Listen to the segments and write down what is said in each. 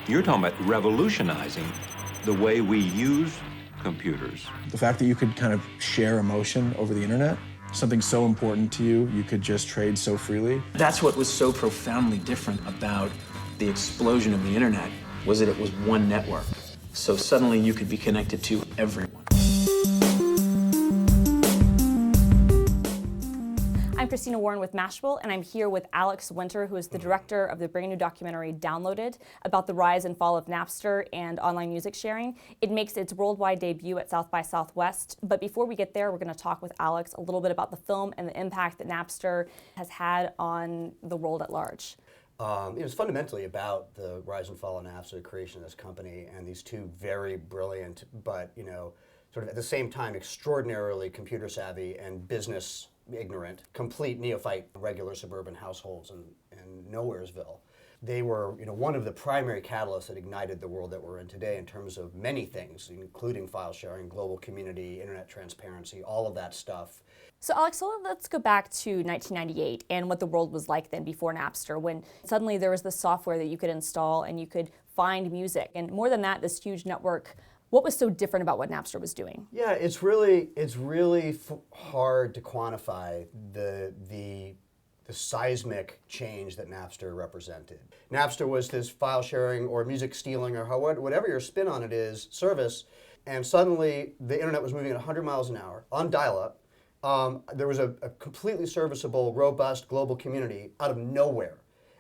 You're talking about revolutionizing the way we use computers. The fact that you could kind of share emotion over the internet, something so important to you, you could just trade so freely. That's what was so profoundly different about the explosion of the internet, was that it was one network. So suddenly you could be connected to everyone. I'm Christina Warren with Mashable, and I'm here with Alex Winter, who is the director of the brand new documentary Downloaded about the rise and fall of Napster and online music sharing. It makes its worldwide debut at South by Southwest, but before we get there, we're going to talk with Alex a little bit about the film and the impact that Napster has had on the world at large. It was fundamentally about the rise and fall of Napster, the creation of this company, and these two very brilliant, but sort of at the same time extraordinarily computer savvy and business ignorant, complete neophyte, regular suburban households in Nowheresville. They were, one of the primary catalysts that ignited the world that we're in today in terms of many things, including file sharing, global community, internet transparency, all of that stuff. So Alex, let's go back to 1998 and what the world was like then before Napster, when suddenly there was this software that you could install and you could find music. And more than that, this huge network. What was so different about what Napster was doing? Yeah, it's really hard to quantify the seismic change that Napster represented. Napster was this file sharing or music stealing or whatever your spin on it is service, and suddenly the internet was moving at 100 miles an hour on dial-up. There was a completely serviceable, robust global community out of nowhere.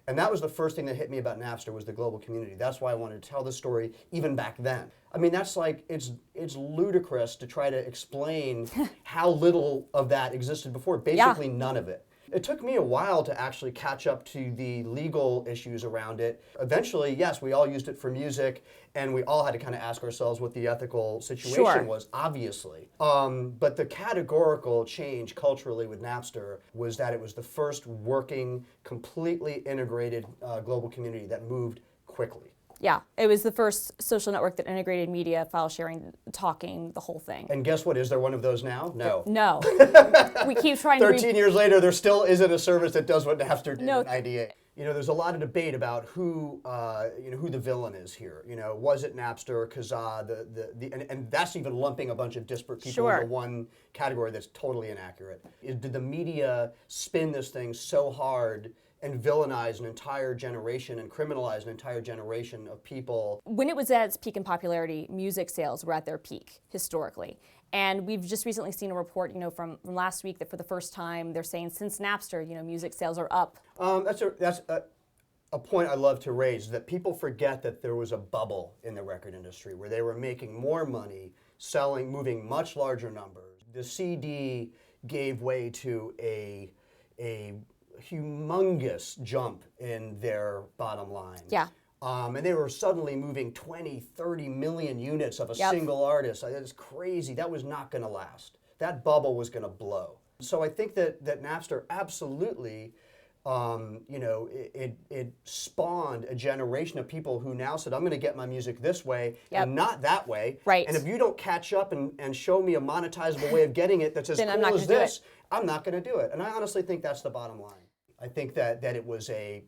And that was the first thing that hit me about Napster, was the global community. That's why I wanted to tell this story even back then. I mean, that's like, it's ludicrous to try to explain how little of that existed before, basically none of it. It took me a while to actually catch up to the legal issues around it. Eventually, yes, we all used it for music, and we all had to kind of ask ourselves what the ethical situation was, obviously. But the categorical change culturally with Napster was that it was the first working, completely integrated global community that moved quickly. Yeah, it was the first social network that integrated media, file sharing, talking, the whole thing. And guess what? Is there one of those now? No. No. We keep trying 13 years later, there still isn't a service that does what Napster did in 98. There's a lot of debate about who the villain is here. Was it Napster or Kazaa? And that's even lumping a bunch of disparate people into one category that's totally inaccurate. Did the media spin this thing so hard and villainize an entire generation and criminalize an entire generation of people? When it was at its peak in popularity, music sales were at their peak, historically. And we've just recently seen a report, from last week that for the first time they're saying since Napster, music sales are up. That's a point I love to raise, that people forget that there was a bubble in the record industry where they were making more money, moving much larger numbers. The CD gave way to a humongous jump in their bottom line. Yeah. And they were suddenly moving 20, 30 million units of a single artist. That's crazy. That was not going to last. That bubble was going to blow. So I think that Napster absolutely, it spawned a generation of people who now said, I'm going to get my music this way and not that way. Right. And if you don't catch up and show me a monetizable way of getting it that's as cool as this, I'm not going to do it. And I honestly think that's the bottom line. I think that it was a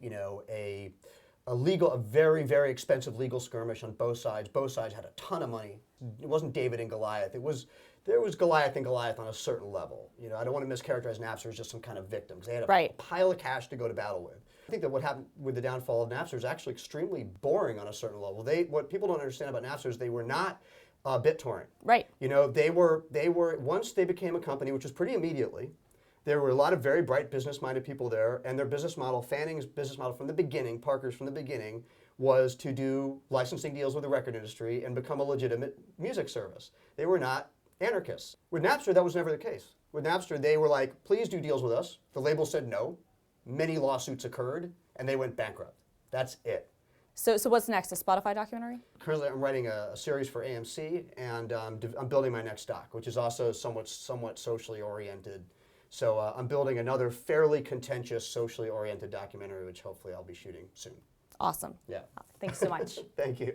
very, very expensive legal skirmish on both sides. Both sides had a ton of money. It wasn't David and Goliath. There was Goliath and Goliath on a certain level. I don't want to mischaracterize Napster as just some kind of victim, because they had a pile of cash to go to battle with. I think that what happened with the downfall of Napster is actually extremely boring on a certain level. What people don't understand about Napster is they were not BitTorrent. Right. They were once they became a company, which was pretty immediately. There were a lot of very bright business-minded people there, and their business model, Fanning's business model from the beginning, Parker's from the beginning, was to do licensing deals with the record industry and become a legitimate music service. They were not anarchists. With Napster, that was never the case. With Napster, they were like, please do deals with us. The label said no. Many lawsuits occurred, and they went bankrupt. That's it. So what's next, a Spotify documentary? Currently, I'm writing a series for AMC, and I'm building my next doc, which is also somewhat socially oriented. So I'm building another fairly contentious, socially oriented documentary, which hopefully I'll be shooting soon. Awesome. Yeah. Thanks so much. Thank you.